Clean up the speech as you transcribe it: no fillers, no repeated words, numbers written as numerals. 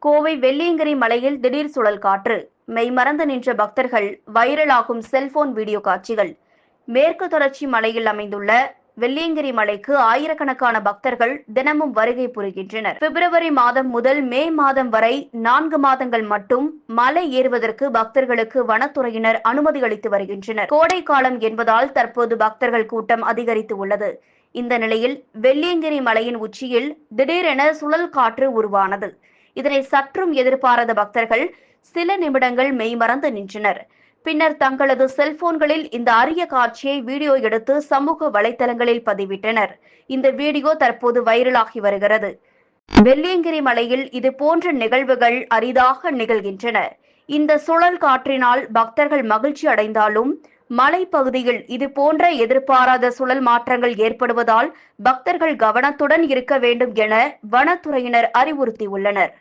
கோவை வெள்ளியங்கிரி மலையில் திடீர் சுழல் காற்று, மெய்மறந்து நின்ற பக்தர்கள், வைரலாகும் செல்போன் வீடியோ காட்சிகள். மேற்கு தொடர்ச்சி மலையில் அமைந்துள்ள வெள்ளியங்கிரி மலைக்கு ஆயிரக்கணக்கான பக்தர்கள் தினமும் வருகை புரிகின்றனர். பிப்ரவரி மாதம் முதல் மே மாதம் வரை 4 மாதங்கள் மட்டும் மலை ஏறுவதற்கு பக்தர்களுக்கு வனத்துறையினர் அனுமதி அளித்து வருகின்றனர். கோடை காலம் என்பதால் தற்போது பக்தர்கள் கூட்டம் அதிகரித்து உள்ளது. இந்த நிலையில் வெள்ளியங்கிரி மலையின் உச்சியில் திடீரென சுழல் காற்று உருவானது. இதனை சற்றும் எதிர்பாராத பக்தர்கள் சில நிமிடங்கள் மெய்மறந்து நின்றனர். பின்னர் தங்களது செல்போன்களில் இந்த அரிய காட்சியை வீடியோ எடுத்து சமூக வலைதளங்களில் பதிவிட்டனர். இந்த வீடியோ தற்போது வைரலாகி வருகிறது. வெள்ளியங்கிரி மலையில் இது போன்ற நிகழ்வுகள் அரிதாக நிகழ்கின்றன. இந்த சுழல் காற்றினால் பக்தர்கள் மகிழ்ச்சி அடைந்தாலும் மலைப்பகுதியில் இது போன்ற எதிர்பாராத சுழல் மாற்றங்கள் ஏற்படுவதால் பக்தர்கள் கவனத்துடன் இருக்க வேண்டும் என வனத்துறையினர் அறிவுறுத்தியுள்ளனர்.